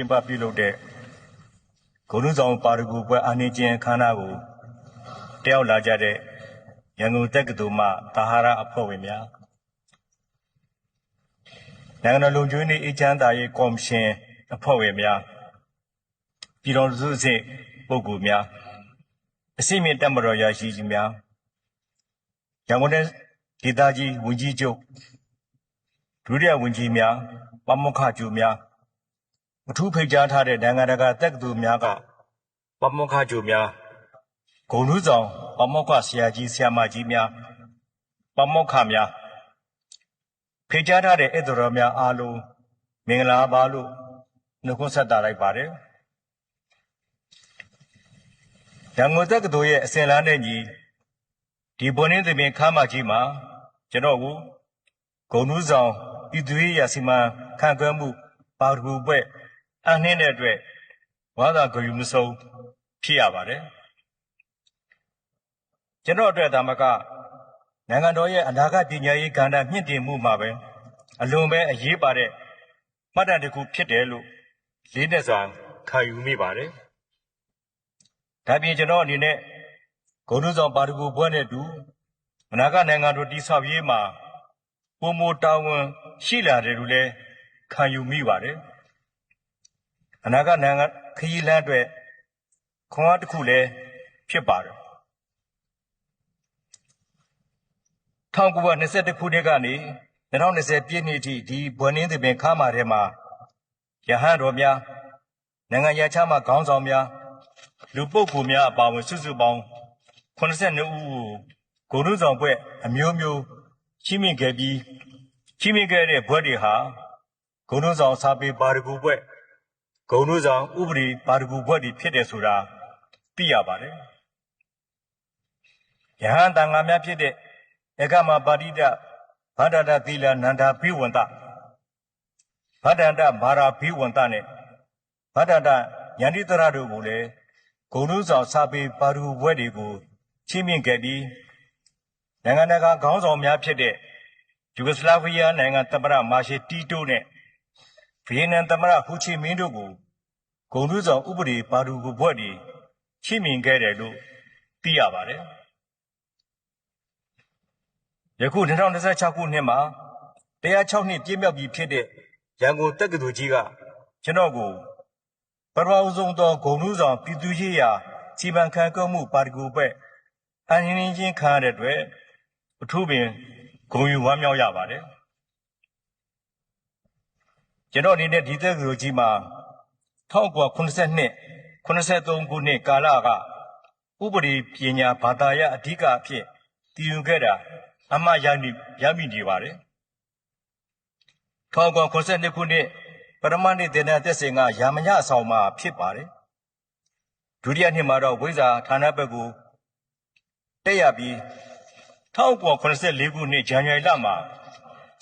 ကျင်းပပြုလုပ်တဲ့ဂုဏ်ထူးဆောင်ပါရဂူပွဲအားနည်းခြင်းအခမ်းအနားကိုတက်ရောက်လာကြတဲ့ရန်ကုန်တက္ကသိုလ်မှသာဟာရအဖွဲ့ဝင်များနိုင်ငံတော်လုံခြုံရေးအေဂျင့်တာရေးကော်မရှင်အဖွဲ့ဝင်များပြည်တော်စုအဆင့်ပုဂ္ဂိုလ်များအစီအမံတက်မတော်ရရှိကြီးများရန်ကုန်တိုင်းဒေသကြီးဝန်ကြီးချုပ်ဒုတိယဝန်ကြီးများပါမောက္ခချုပ်များအထူးဖိတ်ကြားထားတဲ့နိုင်ငံတကာတက္ကသိုလ်များကပါမောက္ခချုပ်များဂုဏ်ထူးဆောင်ပါမောက္ခဆရာကြီးဆရာမကြီးများပါမောက္ခများဖိတ်ကြားထားတဲ့ဧည့်သည်တော်များအားလုံးမင်္ဂလာပါလို့နှုတ်ခွန်းဆက်တာလိုက်ပါတယ်ရန်ကုန်တက္ကသိုလ်ရဲ့အစဉ်အလာနဲ့ညီဒီဘွန်းရင်းသမင်ခမ်းမကြီးမှာကျွန်တော်ကိုဂုဏ်ထူးဆောင်ပြည်သူ့ရေးရာစီမံခန့်ခွဲမှုပါရဂူပွဲအနှင်းတဲ့အတွက်ဝါသာဂရုမဆုံးဖြစ်ရပါတယ်ကျွန်တော်အတွက်ဒါမှကနိုင်ငံတော်ရဲ့အနာဂတ်ပညာရေးကဏ္ဍမြင့်တင်မှုမှာပဲအလွန်ပဲအရေးပါတဲ့မှတ်တမ်းတစ်ခုဖြစ်တယ်လို့လေးနက်စွာခံယူမိပါတယ်ဒါပြင်ကျွန်တော်အနေနဲ့ဂုဏ်ထူးဆောင်ပါရဂူပွဲနဲ့တူအနာဂတ်နိုင်ငံတော်တည်ဆောက်ရေးမှာပုံမတာဝန်ရှိလာတယ်လို့လည်းခံယူမိပါတယ်အနာဂတ်နိုင်ငံခရီးလမ်းအတွက်ခွန်အားတစ်ခုလည်းဖြစ်ပါတယ်1922ခုနှစ်ကနေ2020ပြည့်နှစ်အထိဒီဘွယ်နင်းသဘင်ခါမာထဲမှာရဟန်းတော်များနိုင်ငံရခြားမှခေါင်းဆောင်များလူပုဂ္ဂိုလ်များအပါအဝင်စုစုပေါင်း82ဦးကိုဂုဏ်ထူးဆောင်ဘွဲ့အမျိုးမျိုးချီးမြှင့်ခဲ့ပြီးချီးမြှင့်ခဲ့တဲ့ဘွဲ့တွေဟာဂုဏ်ထူးဆောင်စာပေပါရဂူဘွဲ့ဂုဏ်ထူးဆောင်ဥပဒေပါရဂူဘွဲ့တွေဖြစ်တယ်ဆိုတာသိရပါတယ်ယဟန်တန်ဃာများဖြစ်တဲ့ဧကမပါတိတဗဒ္ဒတသီလနန္ဒာဘိဝန္တဗဒ္ဒန္တမာရာဘိဝန္တနဲ့ဗဒ္ဒတယန္တိတရတို့ကိုလည်းဂုဏ်ထူးဆောင်စာပေပါရဂူဘွဲ့တွေကိုချီးမြှင့်ခဲ့ပြီးနိုင်ငံတကာခေါင်းဆောင်များဖြစ်တဲ့ယူဂိုစလာဗီးယားနိုင်ငံသမ္မတမာရှယ်တီတိုနဲ့ဗီယက်နမ်သမ္မတဟူချီမင်းတို့ကိုဂုဏ်ထူးဆောင်ဥပဒေပါရဂူဘွဲ့တွေချီးမြှင့်ခဲ့တယ်လို့သိရပါတယ်ယခု2026ခုနှစ်မှာ106နှစ်ပြည့်မြောက်ပြီဖြစ်တဲ့ရန်ကုန်တက္ကသိုလ်ကြီးကကျွန်တော်ကိုပထမဆုံးသောဂုဏ်ထူးဆောင်ပြည်သူ့ရေးရာစီမံခန့်ခွဲမှုပါရဂူဘွဲ့အန်ရင်းချင်းခံရတဲ့အတွက်အထူးပင်ဂုဏ်ယူဝမ်းမြောက်ရပါတယ်ကျွန်တော်အနေနဲ့ဒီတက္ကသိုလ်ကြီးမှာ1982 83ခုနှစ်ကာလကဥပဒေပညာဘာသာရပ်အဓိကအဖြစ်တည်ယူခဲ့တာအမှတ်ရမိနေပါတယ်1982ခုနှစ်ပထမနှစ်သင်တန်းသက်စဉ်ကရာမညအဆောင်မှာဖြစ်ပါတယ်ဒုတိယနှစ်မှာတော့ဝိဇ္ဇာဌာနဘက်ကိုတက်ရပြီး1984ခုနှစ်ဇန်နဝါရီလမှာ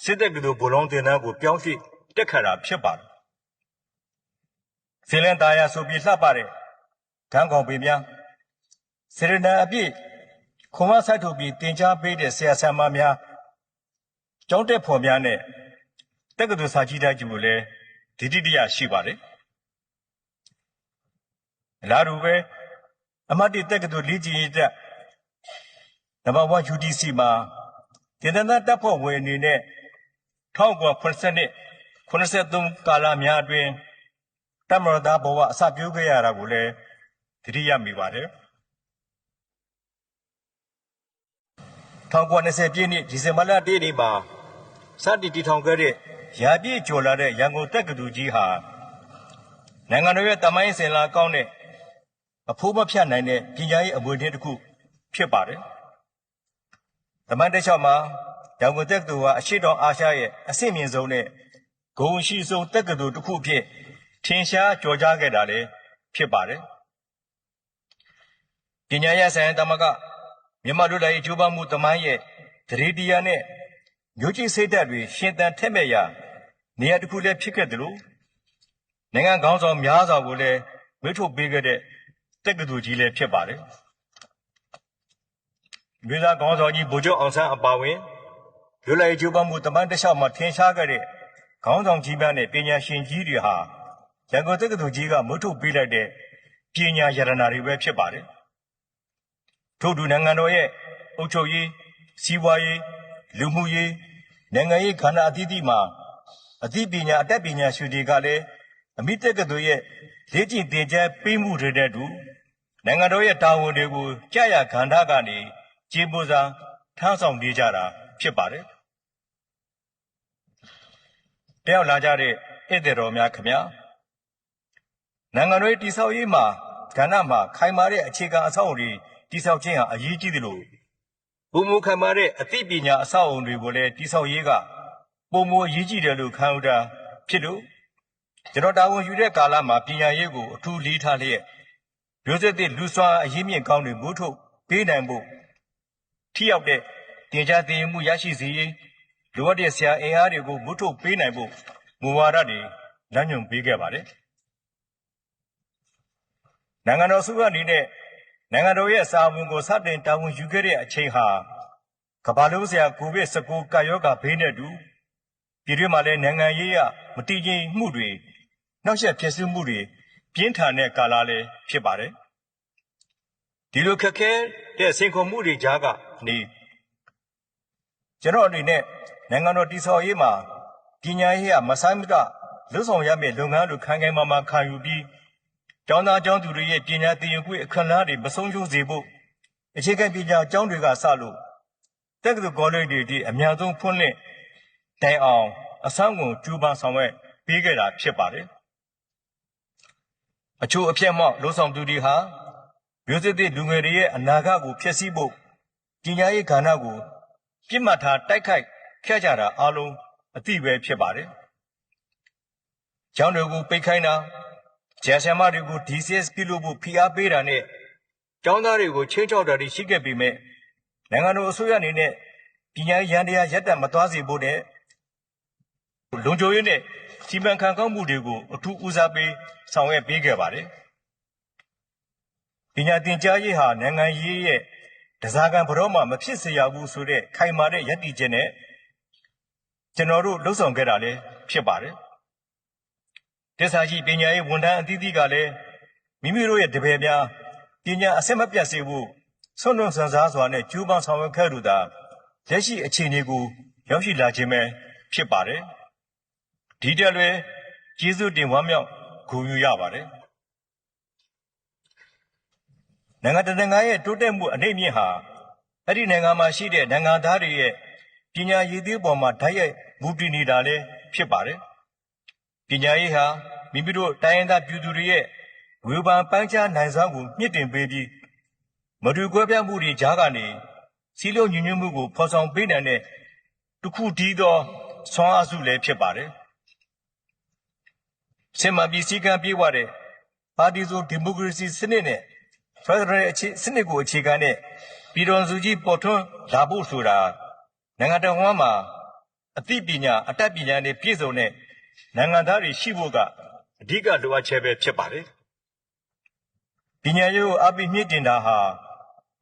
စစ်တပ်ကလူဘုံလုံးတင်တန်းကိုပြောင်းရွှေ့တက်ခါတာဖြစ်ပါတယ်ဇေလန်တာယာဆိုပြီးလှပတဲ့ဂန်းကောင်ပေများစေရနာအပြည့်ခွန်ဝဆိုင်ထုတ်ပြီးတင် जा ပေးတဲ့ဆရာဆရာမများကျောင်းတက်ဖော်များနဲ့တက္ကသိုလ်စာကြည့်တဲ့ကျူကိုလည်းဒီတိတရရှိပါတယ်အလားတူပဲအမတ်တက္ကသိုလ်လေးကြီးရေးတက်နံပါတ်1 UTC မှာတင်တန်းတပ်ဖွဲ့ဝင်အနေနဲ့1982 83ကာလများအတွင်းတမရသားဘဝအစပြုခဲ့ရတာကိုလည်းသတိရမိပါတယ်1920ပြည့်နှစ်ဒီဇင်ဘာလ1ရက်နေ့မှာစတင်တည်ထောင်ခဲ့တဲ့ရာပြည့်ကျော်လာတဲ့ရန်ကုန်တက္ကသိုလ်ကြီးဟာနိုင်ငံတော်ရဲ့တမိုင်းစင်လာကောင်းတဲ့အဖိုးမဖြတ်နိုင်တဲ့ပညာရေးအမွေအနှစ်တစ်ခုဖြစ်ပါတယ်တမိုင်းတစ်လျှောက်မှာရန်ကုန်တက္ကသိုလ်ဟာအရှိတောင်အာရှရဲ့အဆင့်မြင့်ဆုံးနဲ့ဂုဏ်ရှိဆုံးတက္ကသိုလ်တစ်ခုအဖြစ်ထင်ရှားကျော်ကြားခဲ့တာလည်းဖြစ်ပါတယ်ပညာရေးဆိုင်ရာတမကမြန်မာလူတိုင်းကျိုးပမှုတမိုင်းရဲ့ဒရေတီယာနဲ့မျိုးချစ်စိတ်ဓာတ်တွေရှင်သန်ထက်မြက်ရာနေရာတစ်ခုလည်းဖြစ်ခဲ့တယ်လို့နိုင်ငံခေါင်းဆောင်များစွာကိုလည်းဝေထုတ်ပေးခဲ့တဲ့တက္ကသိုလ်ကြီးလည်းဖြစ်ပါတယ်မြို့သားခေါင်းဆောင်ကြီးဗိုလ်ချုပ်အောင်ဆန်းအပါဝင်လွတ်လပ်ရေးကျိုးပမှုတမိုင်းတစ်လျှောက်မှာထင်ရှားခဲ့တဲ့ခေါင်းဆောင်ကြီးများနဲ့ပညာရှင်ကြီးတွေဟာ ရန်ကုန်တက္ကသိုလ်ကြီးကမုတ်ထုတ်ပေးလိုက်တဲ့ပညာရတနာတွေပဲဖြစ်ပါတယ်ထို့တူနိုင်ငံတော်ရဲ့အုပ်ချုပ်ရေးစီးပွားရေးလူမှုရေးနိုင်ငံရေးခန္ဓာအသီးသီးမှာအသိပညာအတတ်ပညာရှင်တွေကလည်းအမိတက္ကသိုလ်ရဲ့လေ့ကျင့်သင်ကြားပေးမှုတွေနဲ့တူနိုင်ငံတော်ရဲ့တာဝန်တွေကိုကြာရခန္ဓာကနေကျေပွန်စာထမ်းဆောင်နေကြတာဖြစ်ပါတယ်တယောက်လာကြတဲ့ဧည့်သည်တော်များခင်ဗျာနိုင်ငံတော်တည်ဆောက်ရေးမှာကဏ္ဍမှာခိုင်မာတဲ့အခြေခံအဆောက်အအုံတွေတည်ဆောက်ခြင်းဟာအရေးကြီးတယ်လို့ပုံမခိုင်မာတဲ့အသိပညာအဆောက်အအုံတွေကိုလည်းတည်ဆောက်ရေးကပုံမအရေးကြီးတယ်လို့ခံယူတာဖြစ်လို့ကျွန်တော်တာဝန်ယူတဲ့ကာလမှာပညာရေးကိုအထူးလေးထားလျက်မျိုးဆက်သစ်လူစွမ်းအရင်းမြစ်ကောင်းတွေမို့ထုတ်ပေးနိုင်ဖို့ထိရောက်တဲ့တင်ကြားသိမှုရရှိစေရေးလိုအပ်တဲ့ဆရာအင်အားတွေကိုမို့ထုတ်ပေးနိုင်ဖို့မူဝါဒတွေလမ်းညွှန်ပေးခဲ့ပါတယ်နိုင်ငံတော်စုအနေနဲ့နိုင်ငံတော်ရဲ့စာဝန်ကိုစတင်တာဝန်ယူခဲ့တဲ့အချိန်ဟာကမ္ဘာလုံးဆိုင်ရာကိုဗစ် -19 ကာရောဂါဘေးနဲ့တူပြည်တွင်းမှာလည်းနိုင်ငံရေးရမတည်ငြိမ်မှုတွေနှောက်ယှက်ဖြစ်စမှုတွေပြင်းထန်တဲ့ကာလလည်းဖြစ်ပါတယ်ဒီလိုခက်ခဲတဲ့စင်ခေါ်မှုတွေကြားကနေကျွန်တော်အနေနဲ့နိုင်ငံတော်တည်ဆောက်ရေးမှာပညာရေးရမဆိုင်မကလှုပ်ဆောင်ရမယ့်လုပ်ငန်းလိုခိုင်ခိုင်မာမာခံယူပြီးကျောင်းသားကျောင်းသူတွေရဲ့ပညာသင်ယူခွင့်အခမ်းအနားတွေမဆုံးရှုံးစေဖို့အခြေခံပညာကျောင်းတွေကစလို့တက္ကသိုလ်ကောလိပ်တွေအများဆုံးဖွင့်လှစ်တိုင်အောင်အဆန်းကုန်ကျူးပန်းဆောင်ရွက်ပေးခဲ့တာဖြစ်ပါတယ်အချို့အပြတ်မောက်လှုပ်ဆောင်သူတွေဟာမျိုးဆက်သစ်လူငယ်တွေရဲ့အနာဂတ်ကိုဖျက်ဆီးဖို့ပညာရေးကဏ္ဍကိုပြစ်မှတ်ထားတိုက်ခိုက်ခဲ့ကြတာအားလုံးအသိပဲဖြစ်ပါတယ်ကျောင်းတွေကိုပိတ်ခိုင်းတာကျန်ဆရာမတွေကို DCS ပြုလုပ်ဖို့ဖိအားပေးတာနဲ့ကျောင်းသားတွေကိုချင်းချောက်တာတွေရှိခဲ့ပေမဲ့နိုင်ငံတော်အစိုးရအနေနဲ့ပညာရေးရန်တရားရပ်တန့်မသွားစေဖို့နဲ့လုံခြုံရေးနဲ့စီမံခန့်ခွဲမှုတွေကိုအထူးဦးစားပေးဆောင်ရွက်ပေးခဲ့ပါတယ်ပညာသင်ကြားရေးဟာနိုင်ငံရေးရဲ့တစားကံဘရောမှမဖြစ်စေရဘူးဆိုတဲ့ခိုင်မာတဲ့ယက်တီချက်နဲ့ကျွန်တော်တို့လှုပ်ဆောင်ခဲ့တာလည်းဖြစ်ပါတယ်တစ္ဆာရှိပညာရေးဝန်ထမ်းအသီးသီးကလည်းမိမိတို့ရဲ့တပည့်များပညာအဆက်မပြတ်စေဖို့ဆွမ်းလွန်ဆန်းစားစွာနဲ့ကျူးပန်းဆောင်ရွက်ခဲ့လို့သာလက်ရှိအခြေအနေကိုရောက်ရှိလာခြင်းပဲဖြစ်ပါတယ်ဒီတက်လွယ်ကျေးဇူးတင်ဝမ်းမြောက်ဂုဏ်ယူရပါတယ်နိုင်ငံတကာရဲ့တိုးတက်မှုအနေမြင့်ဟာအဲ့ဒီနိုင်ငံမှာရှိတဲ့နိုင်ငံသားတွေရဲ့ပညာရည်သေးပေါ်မှာဓာတ်ရိုက်မူတည်နေတာလည်းဖြစ်ပါတယ်ပညာရေးဟာမိမိတို့တိုင်းရင်းသားပြည်သူတွေရဲ့ဝေဖန်ပန်းချနိုင်စွမ်းကိုမြင့်တင်ပေးပြီးမတူကွဲပြားမှုတွေကြားကနေစီးလုံးညီညွတ်မှုကိုဖော်ဆောင်ပေးနိုင်တဲ့တစ်ခုတည်းသောဆွမ်းအားစုလည်းဖြစ်ပါတယ်စင်မပီစည်းကမ်းပြေးဝတဲ့ပါတီစုံဒီမိုကရေစီစနစ်နဲ့ဖက်ဒရယ်စနစ်ကိုအခြေခံတဲ့ပြည်တော်စုကြီးပေါ်ထွန်းလာဖို့ဆိုတာနိုင်ငံတော်မှာအသိပညာအတတ်ပညာနဲ့ပြည့်စုံတဲ့နိုင်ငံသားတွေရှိဖို့ကအဓိကလိုအပ်ချက်ပဲဖြစ်ပါတယ်ပညာရေးကိုအပိမြင့်တင်တာဟာ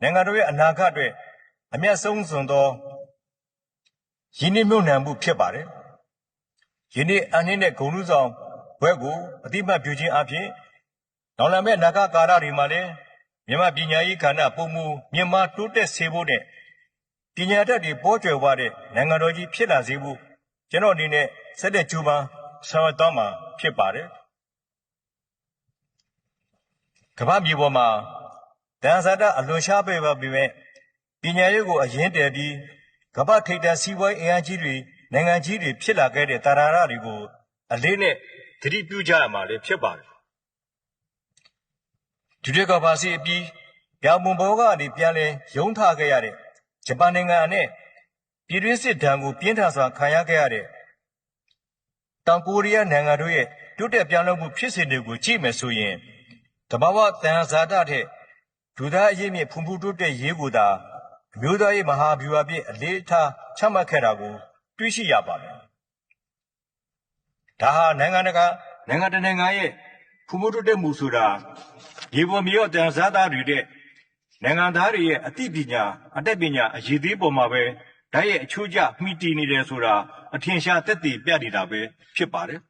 နိုင်ငံတော်ရဲ့အနာဂတ်အတွက်အမျက်ဆုံးစွန်သောရင်းနှီးမြှုပ်နှံမှုဖြစ်ပါတယ်ယနေ့အနှင်းတဲ့ဂုဏ်ထူးဆောင်ဘွဲကိုအတိမတ်ပြုခြင်းအပြင်နောက်လာမယ့်အနာဂတ်ကာလတွေမှာလည်းမြန်မာပညာရေးကဏ္ဍပုံမူမြင့်မားတိုးတက်စေဖို့နဲ့ပညာတတ်တွေပေါ်ကျွယ်ဝတဲ့နိုင်ငံတော်ကြီးဖြစ်လာစေဖို့ကျွန်တော်အနေနဲ့ဆက်လက်ကြိုးပမ်းဆောင်ရွက်သွားမှာဖြစ်ပါတယ်ကမ္ဘာမြေပေါ်မှာတန်ဆာတအလွန်ရှားပေပါပေမဲ့ပညာရေးကိုအရင်တည်ပြီးကမ္ဘာထိပ်တန်းစီးပွားရေးအင်အားကြီးတွေနိုင်ငံကြီးတွေဖြစ်လာခဲ့တဲ့တာရာတွေကိုအလေးနဲ့သတိပြုကြရမှာလည်းဖြစ်ပါတယ်ဒီကဘာစီအပြီးပြောင်ပုံဘောကနေပြန်လဲရုံးထခဲ့ရတဲ့ဂျပန်နိုင်ငံနဲ့ပြည်တွင်းစစ်ဒဏ်ကိုပြင်းထန်စွာခံရခဲ့ရတဲ့တောင်ကိုရီးယားနိုင်ငံတို့ရဲ့တိုးတက်ပြောင်းလဲမှုဖြစ်စဉ်တွေကိုကြည့်မယ်ဆိုရင်တဘာဝတန်ဇာတတဲ့ဒုသားအရေးမြင့်ဖုန်ဖူးတိုးတက်ရေးကိုသာအမျိုးသားရေးမဟာဗျူဟာဖြင့်အလေးထားချမှတ်ခဲ့တာကိုတွေ့ရှိရပါမယ်ဒါဟာနိုင်ငံတကာနိုင်ငံတနိုင်ငံရဲ့ဖုန်ဖူးတိုးတက်မှုဆိုတာရေပေါ်မြေရောတန်ဇာတတွေတဲ့နိုင်ငံသားတွေရဲ့အသိပညာအတတ်ပညာအရေးသေးပေါ်မှာပဲဓာတ်ရဲ့အချိုးကျမှီတည်နေတယ်ဆိုတာအထင်ရှားသက်သေပြနေတာပဲဖြစ်ပါတယ်